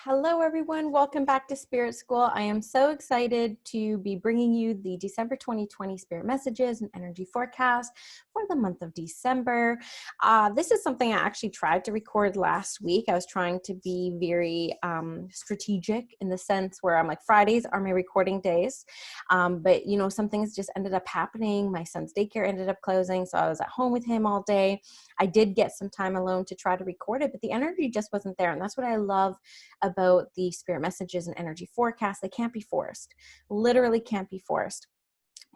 Hello, everyone. Welcome back to Spirit School. I am so excited to be bringing you the December 2020 Spirit Messages and Energy Forecast for the month of December. This is something I actually tried to record last week. I was trying to be very strategic in the sense where I'm like, Fridays are my recording days. But, you know, some things just ended up happening. My son's daycare ended up closing, so I was at home with him all day. I did get some time alone to try to record it, but the energy just wasn't there. And that's what I love about the spirit messages and energy forecasts. They can't be forced, literally can't be forced.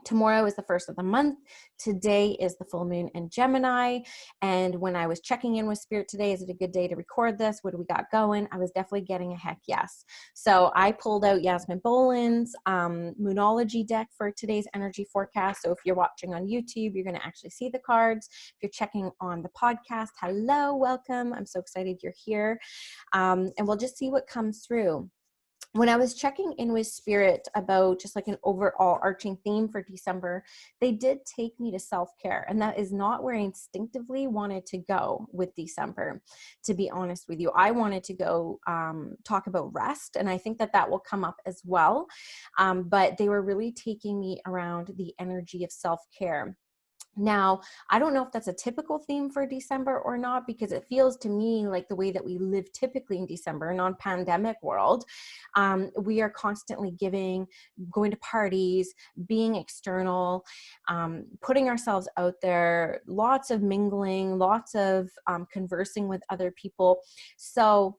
Tomorrow is the first of the month. Today is the full moon in Gemini. And when I was checking in with Spirit today, is it a good day to record this? What do we got going? I was definitely getting a heck yes. So I pulled out Yasmin Boland's Moonology deck for today's energy forecast. So if you're watching on YouTube, you're going to actually see the cards. If you're checking on the podcast, hello, welcome. I'm so excited you're here. And we'll just see what comes through. When I was checking in with Spirit about just like an overall arching theme for December, they did take me to self-care. And that is not where I instinctively wanted to go with December, to be honest with you. I wanted to go talk about rest. And I think that that will come up as well. But they were really taking me around the energy of self-care. Now, I don't know if that's a typical theme for December or not, because it feels to me like the way that we live typically in December, non-pandemic world, we are constantly going to parties, being external, putting ourselves out there, lots of mingling, lots of conversing with other people. So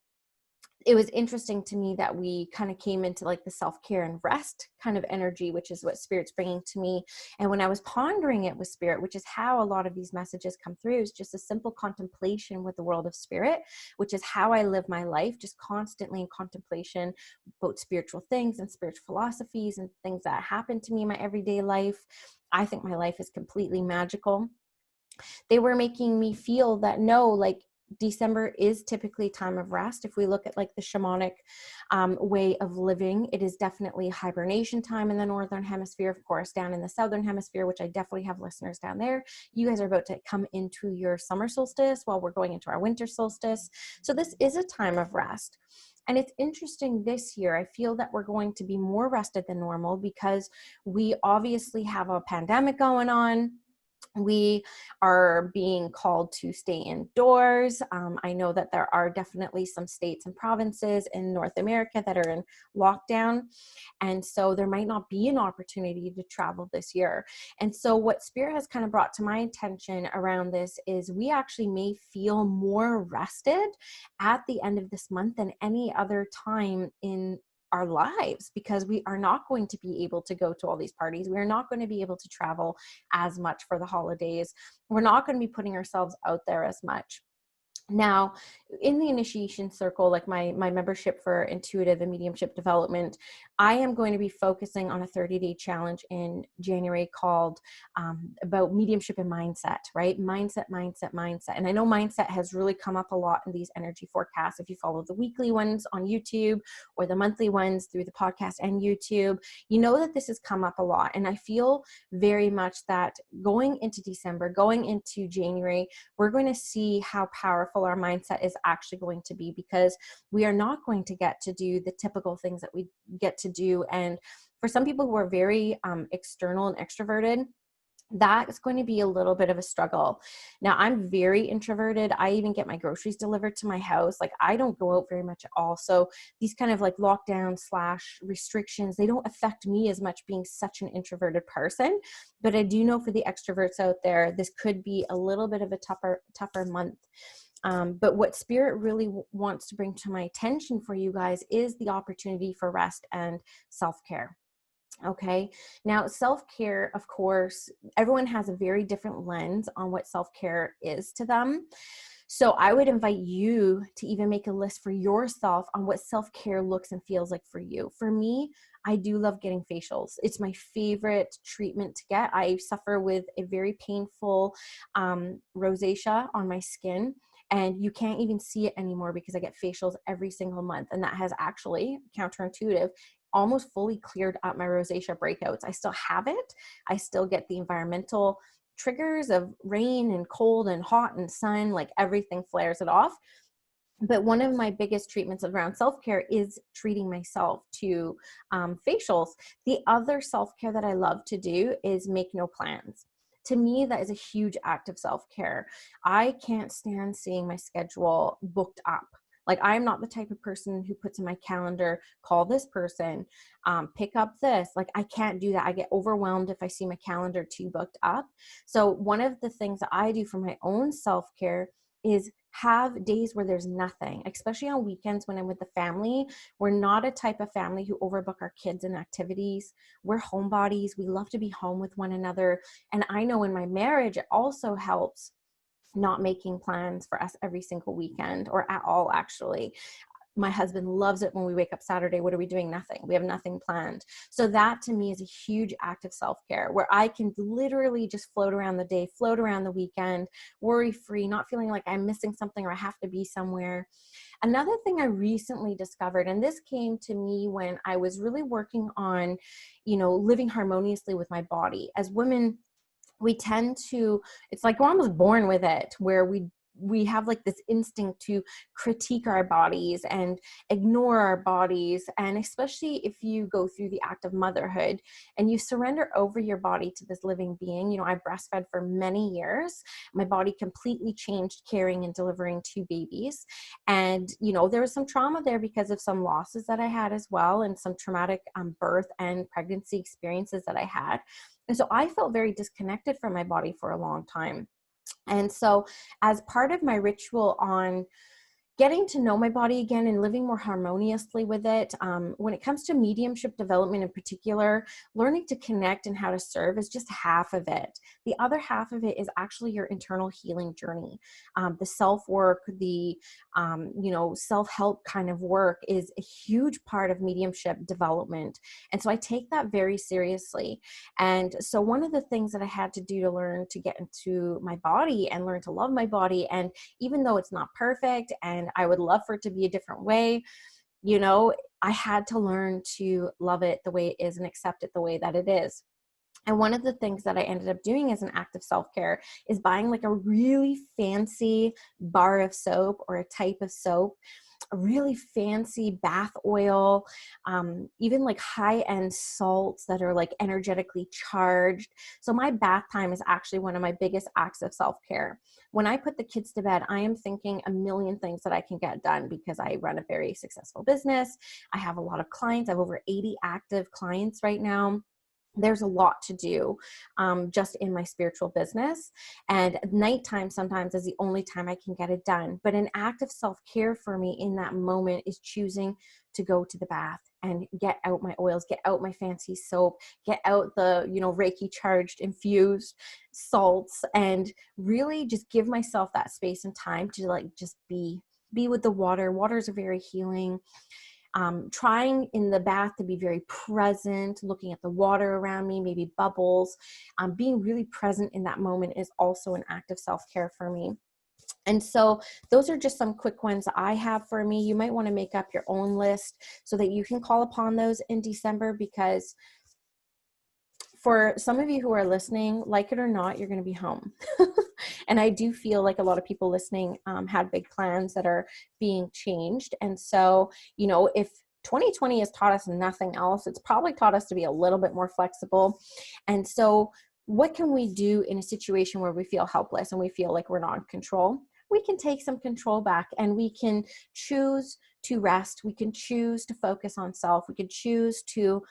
it was interesting to me that we kind of came into like the self-care and rest kind of energy, which is what Spirit's bringing to me. And when I was pondering it with Spirit, which is how a lot of these messages come through, is just a simple contemplation with the world of Spirit, which is how I live my life, just constantly in contemplation about spiritual things and spiritual philosophies and things that happen to me in my everyday life. I think my life is completely magical. They were making me feel that no, like December is typically time of rest. If we look at like the shamanic way of living, it is definitely hibernation time in the northern hemisphere. Of course, down in the southern hemisphere, which I definitely have listeners down there, you guys are about to come into your summer solstice while we're going into our winter solstice. So this is a time of rest. And it's interesting this year, I feel that we're going to be more rested than normal because we obviously have a pandemic going on. We are being called to stay indoors. I know that there are definitely some states and provinces in North America that are in lockdown. And so there might not be an opportunity to travel this year. And so what Spirit has kind of brought to my attention around this is we actually may feel more rested at the end of this month than any other time in our lives, because we are not going to be able to go to all these parties. We are not going to be able to travel as much for the holidays. We're not going to be putting ourselves out there as much. Now, in the initiation circle, like my membership for intuitive and mediumship development, I am going to be focusing on a 30-day challenge in January called about mediumship and mindset, right? Mindset. And I know mindset has really come up a lot in these energy forecasts. If you follow the weekly ones on YouTube or the monthly ones through the podcast and YouTube, you know that this has come up a lot. And I feel very much that going into December, going into January, we're going to see how powerful our mindset is actually going to be, because we are not going to get to do the typical things that we get to do. And for some people who are very external and extroverted, that is going to be a little bit of a struggle. Now, I'm very introverted. I even get my groceries delivered to my house. Like, I don't go out very much at all. So these kind of like lockdown / restrictions, they don't affect me as much, being such an introverted person. But I do know for the extroverts out there, this could be a little bit of a tougher month. But what Spirit really wants to bring to my attention for you guys is the opportunity for rest and self-care. Okay. Now, self-care, of course, everyone has a very different lens on what self-care is to them. So I would invite you to even make a list for yourself on what self-care looks and feels like for you. For me, I do love getting facials. It's my favorite treatment to get. I suffer with a very painful rosacea on my skin. And you can't even see it anymore because I get facials every single month. And that has actually, counterintuitive, almost fully cleared up my rosacea breakouts. I still have it. I still get the environmental triggers of rain and cold and hot and sun, like everything flares it off. But one of my biggest treatments around self-care is treating myself to facials. The other self-care that I love to do is make no plans. To me, that is a huge act of self-care. I can't stand seeing my schedule booked up. Like, I'm not the type of person who puts in my calendar, call this person, pick up this. Like, I can't do that. I get overwhelmed if I see my calendar too booked up. So one of the things that I do for my own self-care is have days where there's nothing, especially on weekends when I'm with the family. We're not a type of family who overbook our kids and activities. We're homebodies. We love to be home with one another. And I know in my marriage, it also helps not making plans for us every single weekend or at all, actually. My husband loves it when we wake up Saturday. What are we doing? Nothing. We have nothing planned. So that to me is a huge act of self-care where I can literally just float around the day, float around the weekend, worry free, not feeling like I'm missing something or I have to be somewhere. Another thing I recently discovered, and this came to me when I was really working on, living harmoniously with my body. As women, we tend to, it's like we're almost born with it, where we have like this instinct to critique our bodies and ignore our bodies. And especially if you go through the act of motherhood and you surrender over your body to this living being. I breastfed for many years. My body completely changed carrying and delivering two babies. And, there was some trauma there because of some losses that I had as well, and some traumatic birth and pregnancy experiences that I had. And so I felt very disconnected from my body for a long time. And so as part of my ritual on getting to know my body again and living more harmoniously with it, when it comes to mediumship development in particular, learning to connect and how to serve is just half of it. The other half of it is actually your internal healing journey. The self-work, the self-help kind of work is a huge part of mediumship development. And so I take that very seriously. And so one of the things that I had to do to learn to get into my body and learn to love my body, and even though it's not perfect and I would love for it to be a different way, I had to learn to love it the way it is and accept it the way that it is. And one of the things that I ended up doing as an act of self-care is buying like a really fancy bar of soap or a type of soap, a really fancy bath oil, even like high-end salts that are like energetically charged. So my bath time is actually one of my biggest acts of self-care. When I put the kids to bed, I am thinking a million things that I can get done because I run a very successful business. I have a lot of clients. I have over 80 active clients right now. There's a lot to do just in my spiritual business. And nighttime sometimes is the only time I can get it done. But an act of self-care for me in that moment is choosing to go to the bath and get out my oils, get out my fancy soap, get out the, Reiki charged, infused salts, and really just give myself that space and time to like just be with the water. Waters are very healing. Trying in the bath to be very present, looking at the water around me, maybe bubbles, being really present in that moment is also an act of self-care for me. And so those are just some quick ones I have for me. You might want to make up your own list so that you can call upon those in December, because for some of you who are listening, like it or not, you're going to be home. And I do feel like a lot of people listening had big plans that are being changed. And so, if 2020 has taught us nothing else, it's probably taught us to be a little bit more flexible. And so what can we do in a situation where we feel helpless and we feel like we're not in control? We can take some control back and we can choose to rest. We can choose to focus on self. We can choose to,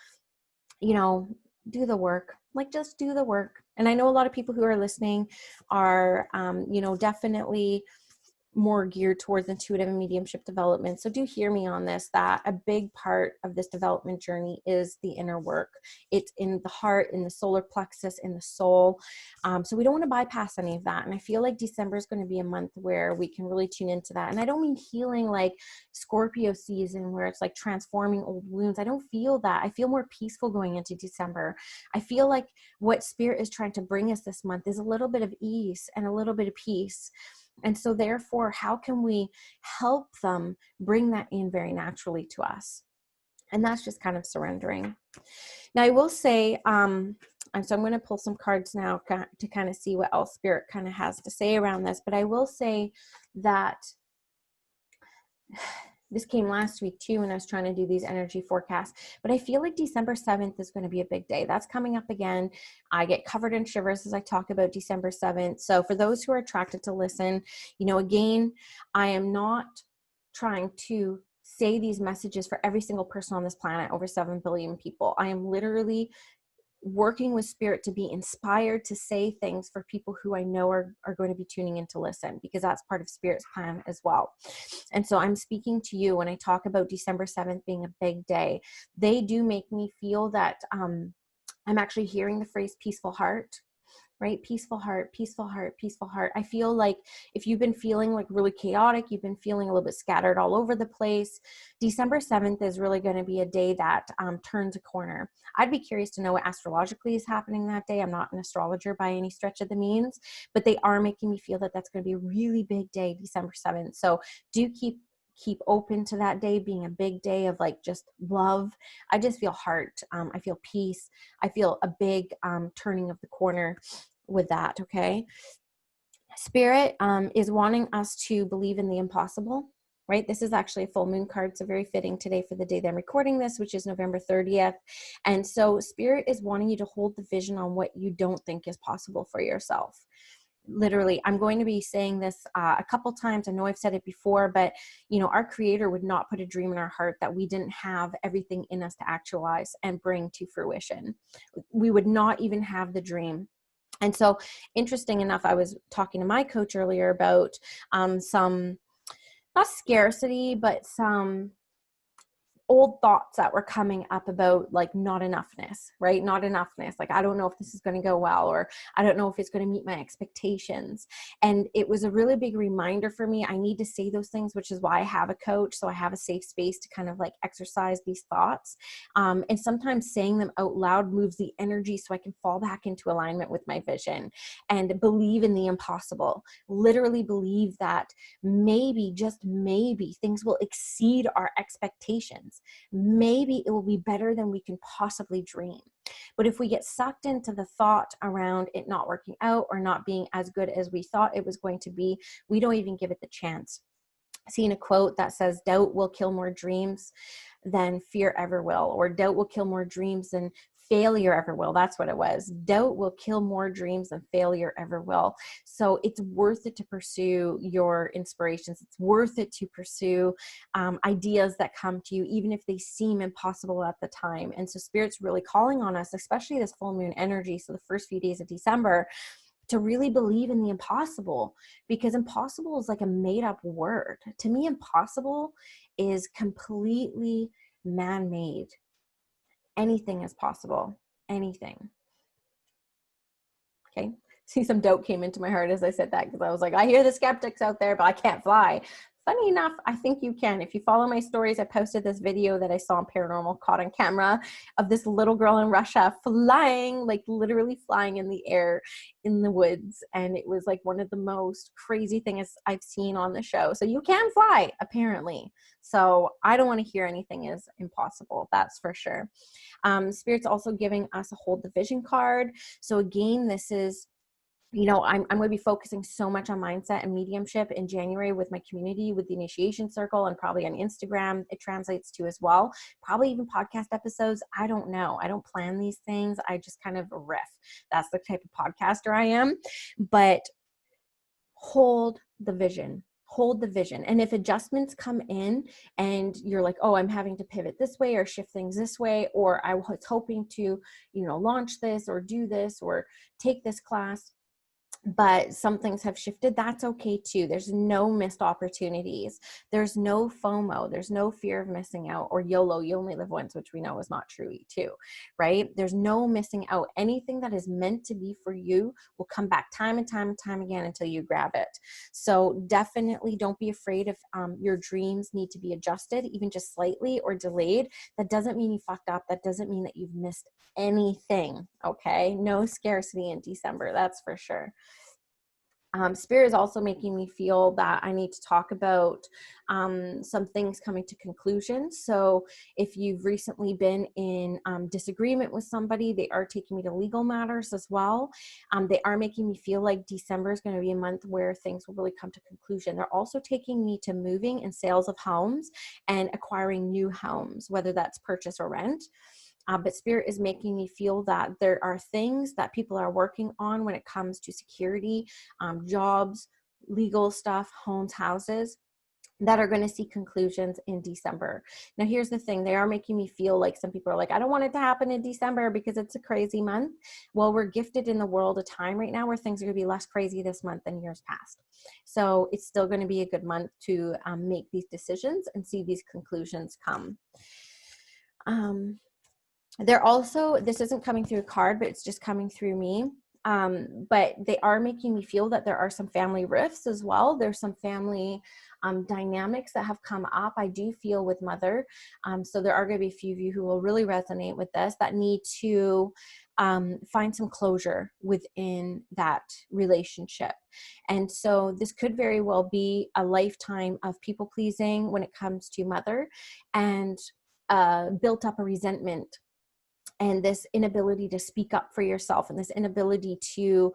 do the work, like just do the work. And I know a lot of people who are listening are, definitely more geared towards intuitive and mediumship development. So do hear me on this, that a big part of this development journey is the inner work. It's in the heart, in the solar plexus, in the soul. So we don't want to bypass any of that. And I feel like December is going to be a month where we can really tune into that. And I don't mean healing like Scorpio season where it's like transforming old wounds. I don't feel that. I feel more peaceful going into December. I feel like what Spirit is trying to bring us this month is a little bit of ease and a little bit of peace. And so therefore, how can we help them bring that in very naturally to us? And that's just kind of surrendering. Now, I will say, and so I'm going to pull some cards now to kind of see what else Spirit kind of has to say around this. But I will say that this came last week too when I was trying to do these energy forecasts, but I feel like December 7th is going to be a big day. That's coming up again. I get covered in shivers as I talk about December 7th. So for those who are attracted to listen, again, I am not trying to say these messages for every single person on this planet, over 7 billion people. I am literally working with spirit to be inspired to say things for people who I know are going to be tuning in to listen, because that's part of spirit's plan as well. And so I'm speaking to you when I talk about December 7th being a big day. They do make me feel that I'm actually hearing the phrase peaceful heart, right? Peaceful heart, peaceful heart, peaceful heart. I feel like if you've been feeling like really chaotic, you've been feeling a little bit scattered all over the place, December 7th is really going to be a day that turns a corner. I'd be curious to know what astrologically is happening that day. I'm not an astrologer by any stretch of the means, but they are making me feel that that's going to be a really big day, December 7th. So do keep open to that day being a big day of like just love. I just feel heart. I feel peace. I feel a big turning of the corner with that. Okay. Spirit is wanting us to believe in the impossible, right? This is actually a full moon card. So very fitting today for the day that I'm recording this, which is November 30th. And so spirit is wanting you to hold the vision on what you don't think is possible for yourself. Literally, I'm going to be saying this a couple times. I know I've said it before, but our creator would not put a dream in our heart that we didn't have everything in us to actualize and bring to fruition. We would not even have the dream. And so interesting enough, I was talking to my coach earlier about some, not scarcity, but some old thoughts that were coming up about like not enoughness, right? Not enoughness. Like, I don't know if this is going to go well, or I don't know if it's going to meet my expectations. And it was a really big reminder for me. I need to say those things, which is why I have a coach. So I have a safe space to kind of like exercise these thoughts. And sometimes saying them out loud moves the energy so I can fall back into alignment with my vision and believe in the impossible. Literally believe that maybe, just maybe, things will exceed our expectations. Maybe it will be better than we can possibly dream. But if we get sucked into the thought around it not working out or not being as good as we thought it was going to be, we don't even give it the chance. I've seen a quote that says, doubt will kill more dreams than fear ever will, or doubt will kill more dreams than failure ever will. That's what it was. Doubt will kill more dreams than failure ever will. So it's worth it to pursue your inspirations. It's worth it to pursue ideas that come to you, even if they seem impossible at the time. And so spirit's really calling on us, especially this full moon energy. So the first few days of December, to really believe in the impossible, because impossible is like a made up word. To me, impossible is completely man-made. Anything is possible. Anything. Okay. See, some doubt came into my heart as I said that, because I was like, I hear the skeptics out there, but I can't fly. Funny enough, I think you can. If you follow my stories, I posted this video that I saw on Paranormal caught on camera of this little girl in Russia flying, like literally flying in the air in the woods. And it was like one of the most crazy things I've seen on the show. So you can fly, apparently. So I don't want to hear anything is impossible. That's for sure. Spirit's also giving us a hold the vision card. So again, this is, I'm going to be focusing so much on mindset and mediumship in January with my community, with the initiation circle, and probably on Instagram it translates to as well. Probably even podcast episodes. I don't know. I don't plan these things. I just kind of riff. That's the type of podcaster I am. But hold the vision. Hold the vision. And if adjustments come in and you're like, oh, I'm having to pivot this way or shift things this way, or I was hoping to, launch this or do this or take this class, but some things have shifted, that's okay too. There's no missed opportunities. There's no FOMO. There's no fear of missing out, or YOLO, you only live once, which we know is not true too, right? There's no missing out. Anything that is meant to be for you will come back time and time and time again until you grab it. So definitely don't be afraid if your dreams need to be adjusted, even just slightly or delayed. That doesn't mean you fucked up. That doesn't mean that you've missed anything, okay? No scarcity in December, that's for sure. Spirit is also making me feel that I need to talk about some things coming to conclusion. So if you've recently been in disagreement with somebody, they are taking me to legal matters as well. They are making me feel like December is going to be a month where things will really come to conclusion. They're also taking me to moving and sales of homes and acquiring new homes, whether that's purchase or rent. But Spirit is making me feel that there are things that people are working on when it comes to security, jobs, legal stuff, homes, houses, that are going to see conclusions in December. Now, here's the thing. They are making me feel like some people are like, I don't want it to happen in December because it's a crazy month. Well, we're gifted in the world a time right now where things are going to be less crazy this month than years past. So it's still going to be a good month to make these decisions and see these conclusions come. They're also, this isn't coming through a card, but it's just coming through me. But they are making me feel that there are some family rifts as well. There's some family dynamics that have come up, I do feel, with mother. So there are going to be a few of you who will really resonate with this, that need to find some closure within that relationship. And so this could very well be a lifetime of people pleasing when it comes to mother, and built up a resentment and this inability to speak up for yourself, and this inability to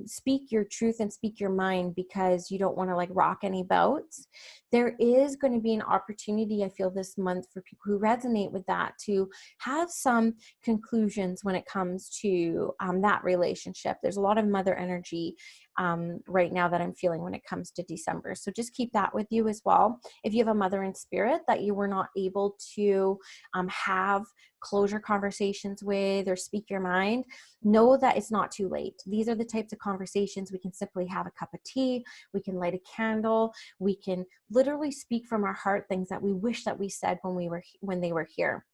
speak your truth and speak your mind because you don't want to like rock any boats. There is going to be an opportunity, I feel, this month for people who resonate with that to have some conclusions when it comes to that relationship. There's a lot of mother energy right now that I'm feeling when it comes to December. So just keep that with you as well. If you have a mother in spirit that you were not able to have closure conversations with or speak your mind, know that it's not too late. These are the types of conversations we can simply have a cup of tea, we can light a candle, we can literally speak from our heart things that we wish that we said when they were here.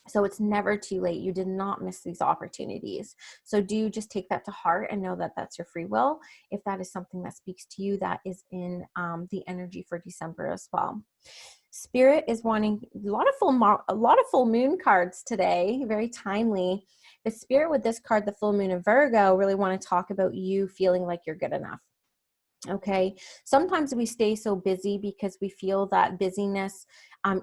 So it's never too late. You did not miss these opportunities. So do just take that to heart and know that that's your free will. If that is something that speaks to you, that is in the energy for December as well. Spirit is wanting a lot of full moon cards today, very timely. The Spirit with this card, the full moon in Virgo, really want to talk about you feeling like you're good enough. Okay. Sometimes we stay so busy because we feel that busyness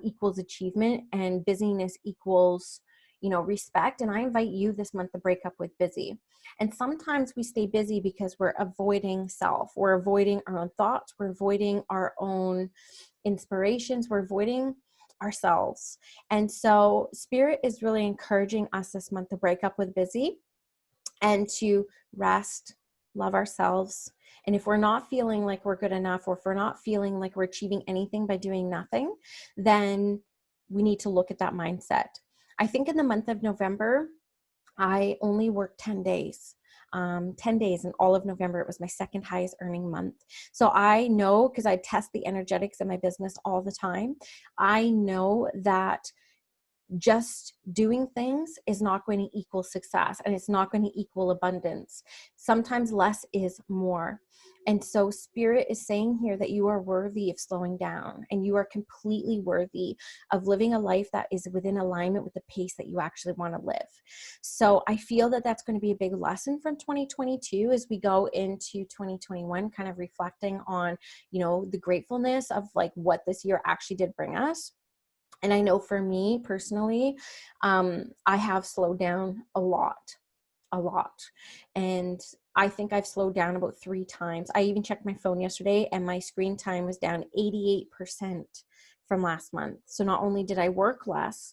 equals achievement, and busyness equals, respect. And I invite you this month to break up with busy. And sometimes we stay busy because we're avoiding self. We're avoiding our own thoughts. We're avoiding our own inspirations. We're avoiding ourselves. And so Spirit is really encouraging us this month to break up with busy and to rest, love ourselves. And if we're not feeling like we're good enough, or if we're not feeling like we're achieving anything by doing nothing, then we need to look at that mindset. I think in the month of November, I only worked 10 days. 10 days in all of November. It was my second highest earning month. So I know, because I test the energetics in my business all the time, I know that just doing things is not going to equal success, and it's not going to equal abundance. Sometimes less is more. And so Spirit is saying here that you are worthy of slowing down, and you are completely worthy of living a life that is within alignment with the pace that you actually want to live. So I feel that that's going to be a big lesson from 2022 as we go into 2021, kind of reflecting on, the gratefulness of like what this year actually did bring us. And I know for me personally, I have slowed down a lot. And I think I've slowed down about 3 times. I even checked my phone yesterday and my screen time was down 88% from last month. So not only did I work less,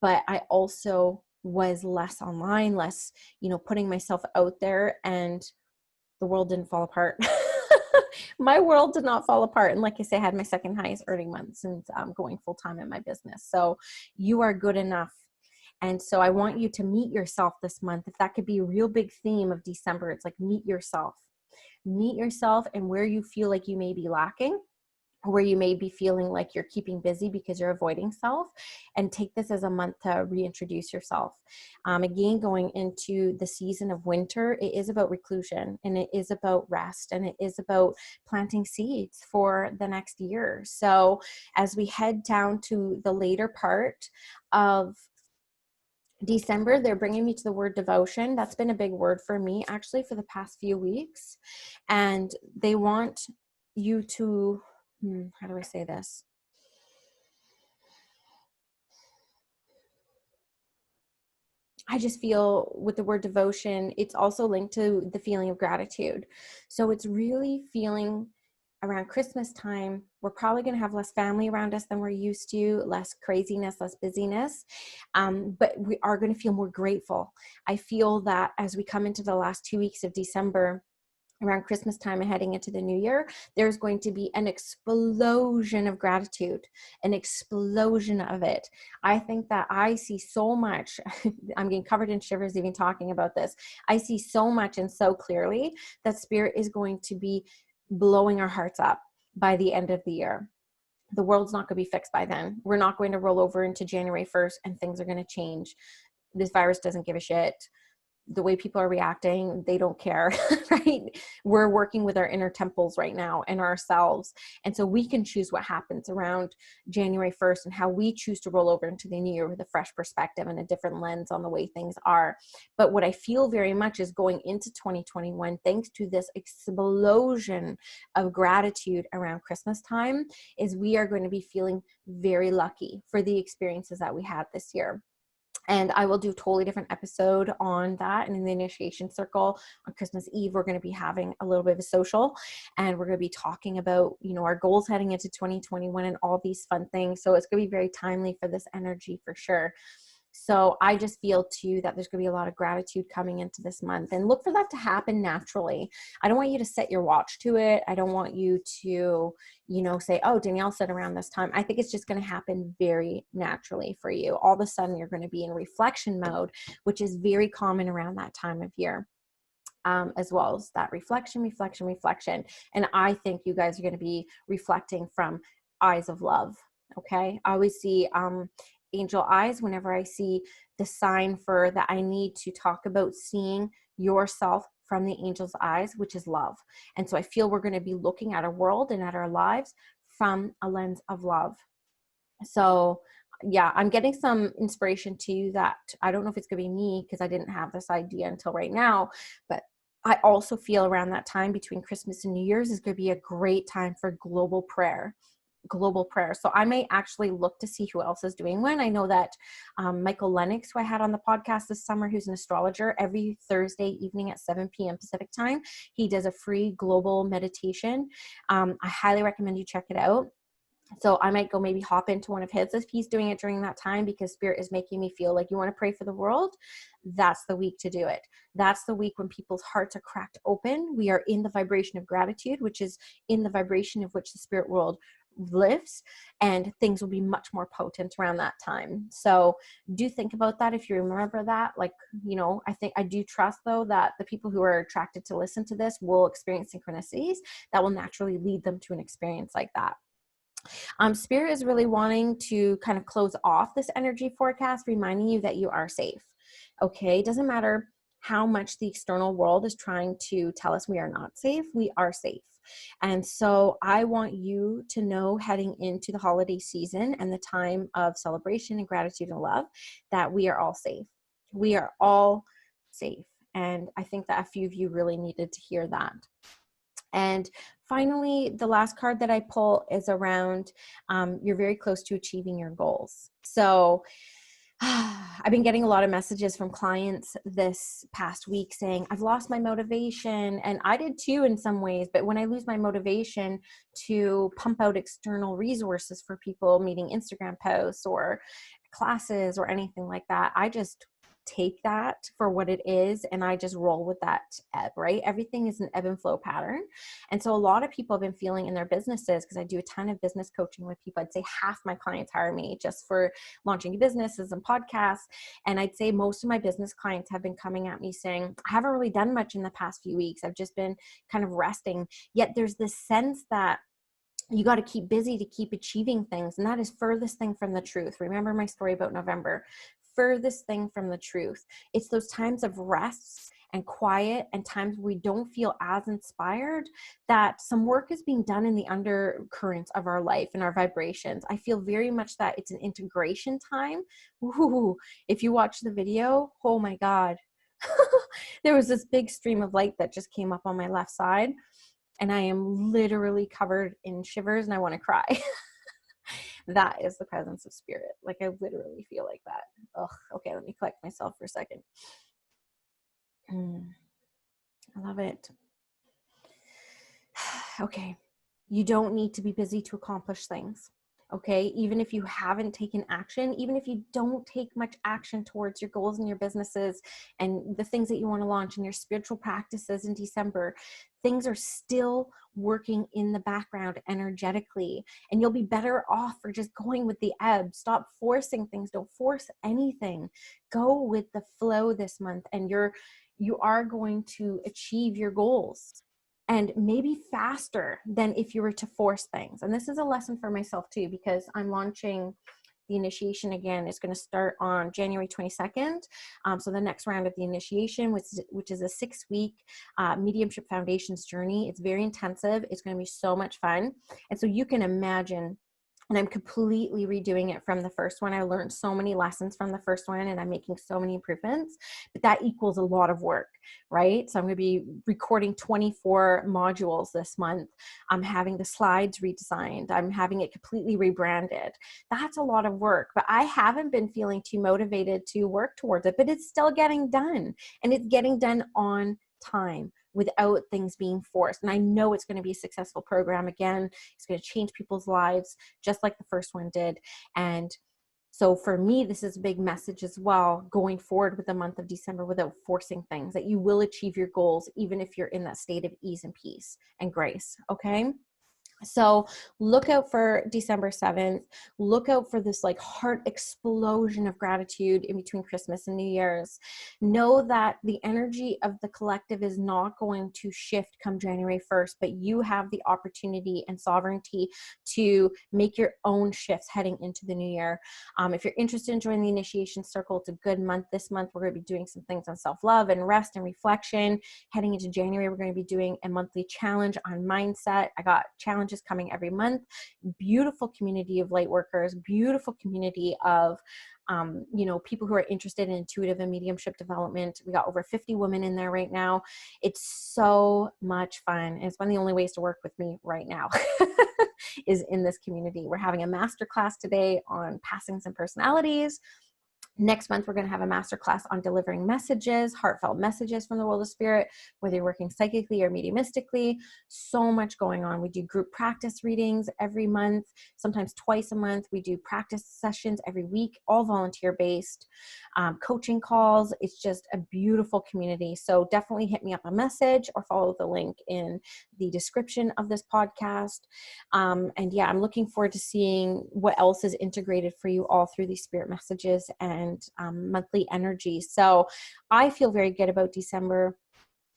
but I also was less online, less, putting myself out there, and the world didn't fall apart. My world did not fall apart. And like I say, I had my second highest earning month since going full time in my business. So you are good enough. And so I want you to meet yourself this month. If that could be a real big theme of December, it's like meet yourself and where you feel like you may be lacking, where you may be feeling like you're keeping busy because you're avoiding self, and take this as a month to reintroduce yourself. Again, going into the season of winter, it is about reclusion, and it is about rest, and it is about planting seeds for the next year. So as we head down to the later part of December, they're bringing me to the word devotion. That's been a big word for me actually for the past few weeks. And they want you to, how do I say this? I just feel with the word devotion, it's also linked to the feeling of gratitude. So it's really feeling around Christmas time, we're probably going to have less family around us than we're used to, less craziness, less busyness. But we are going to feel more grateful. I feel that as we come into the last 2 weeks of December, around Christmas time and heading into the new year, there's going to be an explosion of gratitude, an explosion of it. I think that I see so much, I'm getting covered in shivers even talking about this. I see so much and so clearly that Spirit is going to be blowing our hearts up by the end of the year. The world's not going to be fixed by then. We're not going to roll over into January 1st and things are going to change. This virus doesn't give a shit. The way people are reacting, they don't care, right? We're working with our inner temples right now and ourselves. And so we can choose what happens around January 1st and how we choose to roll over into the new year with a fresh perspective and a different lens on the way things are. But what I feel very much is going into 2021, thanks to this explosion of gratitude around Christmas time, is we are going to be feeling very lucky for the experiences that we had this year. And I will do a totally different episode on that. And in the initiation circle on Christmas Eve, we're going to be having a little bit of a social, and we're going to be talking about, our goals heading into 2021 and all these fun things. So it's going to be very timely for this energy for sure. So I just feel too that there's going to be a lot of gratitude coming into this month, and look for that to happen naturally. I don't want you to set your watch to it. I don't want you to, say, oh, Danielle said around this time. I think it's just going to happen very naturally for you. All of a sudden you're going to be in reflection mode, which is very common around that time of year. As well as that reflection. And I think you guys are going to be reflecting from eyes of love. Okay. I always see, angel eyes whenever I see the sign for that I need to talk about seeing yourself from the angel's eyes, which is love. And so I feel we're going to be looking at our world and at our lives from a lens of love. So yeah, I'm getting some inspiration too that I don't know if it's going to be me because I didn't have this idea until right now, but I also feel around that time between Christmas and New Year's is going to be a great time for global prayer. So I may actually look to see who else is doing one. I know that Michael Lennox, who I had on the podcast this summer, who's an astrologer, every Thursday evening at 7 p.m. Pacific time, he does a free global meditation. I highly recommend you check it out. So I might go maybe hop into one of his if he's doing it during that time, because Spirit is making me feel like you want to pray for the world. That's the week to do it. That's the week when people's hearts are cracked open. We are in the vibration of gratitude, which is in the vibration of which the spirit world lives, and things will be much more potent around that time. So do think about that if you remember that. I do trust though that the people who are attracted to listen to this will experience synchronicities that will naturally lead them to an experience like that. Spirit is really wanting to kind of close off this energy forecast, reminding you that you are safe. Okay. It doesn't matter how much the external world is trying to tell us we are not safe. We are safe. And so I want you to know, heading into the holiday season and the time of celebration and gratitude and love, that we are all safe. We are all safe. And I think that a few of you really needed to hear that. And finally, the last card that I pull is around you're very close to achieving your goals. So I've been getting a lot of messages from clients this past week saying, I've lost my motivation. And I did too in some ways. But when I lose my motivation to pump out external resources for people, meeting Instagram posts or classes or anything like that, I just take that for what it is and I just roll with that ebb, right? Everything is an ebb and flow pattern. And so a lot of people have been feeling in their businesses, because I do a ton of business coaching with people. I'd say half my clients hire me just for launching businesses and podcasts. And I'd say most of my business clients have been coming at me saying, I haven't really done much in the past few weeks. I've just been kind of resting. Yet there's this sense that you got to keep busy to keep achieving things. And that is furthest thing from the truth. Remember my story about November. Furthest thing from the truth. It's those times of rest and quiet and times where we don't feel as inspired, that some work is being done in the undercurrents of our life and our vibrations. I feel very much that it's an integration time. Ooh, if you watch the video, oh my God. There was this big stream of light that just came up on my left side, and I am literally covered in shivers and I want to cry. That is the presence of spirit. Like, I literally feel like that. Ugh, okay, let me collect myself for a second. I love it. Okay, you don't need to be busy to accomplish things. Okay, even if you haven't taken action, even if you don't take much action towards your goals and your businesses and the things that you want to launch and your spiritual practices in December, things are still working in the background energetically, and you'll be better off for just going with the ebb. Stop forcing things. Don't force anything. Go with the flow this month, and you are going to achieve your goals, and maybe faster than if you were to force things. And this is a lesson for myself too, because I'm launching the initiation again. It's going to start on January 22nd. So the next round of the initiation, which is a 6-week Mediumship Foundations Journey. It's very intensive. It's going to be so much fun. And so you can imagine, and I'm completely redoing it from the first one. I learned so many lessons from the first one, and I'm making so many improvements, but that equals a lot of work, right? So I'm going to be recording 24 modules this month. I'm having the slides redesigned. I'm having it completely rebranded. That's a lot of work, but I haven't been feeling too motivated to work towards it, but it's still getting done, and it's getting done on time without things being forced. And I know it's going to be a successful program. Again, it's going to change people's lives just like the first one did. And so for me, this is a big message as well, going forward with the month of December without forcing things, that you will achieve your goals, even if you're in that state of ease and peace and grace. Okay. So look out for December 7th. Look out for this like heart explosion of gratitude in between Christmas and New Year's. Know that the energy of the collective is not going to shift come January 1st, but you have the opportunity and sovereignty to make your own shifts heading into the new year. If you're interested in joining the initiation circle, it's a good month. This month, we're going to be doing some things on self-love and rest and reflection. Heading into January, we're going to be doing a monthly challenge on mindset. I got challenges coming every month. Beautiful community of light workers, beautiful community of people who are interested in intuitive and mediumship development. We got over 50 women in there right now. It's so much fun. And it's one of the only ways to work with me right now is in this community. We're having a masterclass today on passings and personalities. Next month, we're going to have a masterclass on delivering messages, heartfelt messages from the world of spirit, whether you're working psychically or mediumistically. So much going on. We do group practice readings every month, sometimes twice a month. We do practice sessions every week, all volunteer-based, coaching calls. It's just a beautiful community. So definitely hit me up a message or follow the link in the description of this podcast. And yeah, I'm looking forward to seeing what else is integrated for you all through these spirit messages and monthly energy. So I feel very good about December.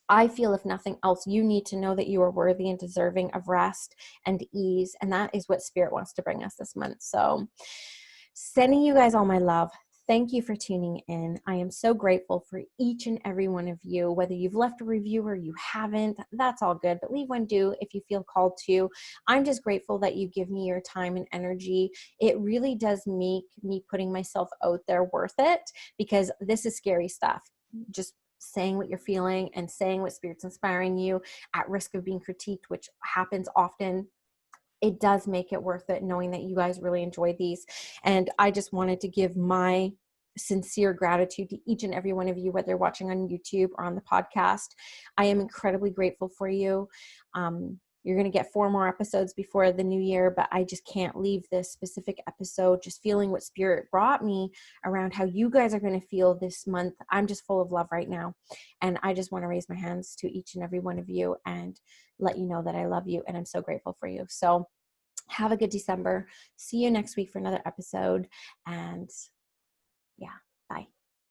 I feel, if nothing else, you need to know that you are worthy and deserving of rest and ease. And that is what Spirit wants to bring us this month. So sending you guys all my love. Thank you for tuning in. I am so grateful for each and every one of you, whether you've left a review or you haven't, that's all good, but leave one due if you feel called to. I'm just grateful that you give me your time and energy. It really does make me putting myself out there worth it, because this is scary stuff. Just saying what you're feeling and saying what Spirit's inspiring you at risk of being critiqued, which happens often. It does make it worth it, knowing that you guys really enjoy these. And I just wanted to give my sincere gratitude to each and every one of you, whether you're watching on YouTube or on the podcast. I am incredibly grateful for you. You're going to get 4 more episodes before the new year, but I just can't leave this specific episode just feeling what Spirit brought me around how you guys are going to feel this month. I'm just full of love right now. And I just want to raise my hands to each and every one of you and let you know that I love you and I'm so grateful for you. So have a good December. See you next week for another episode, and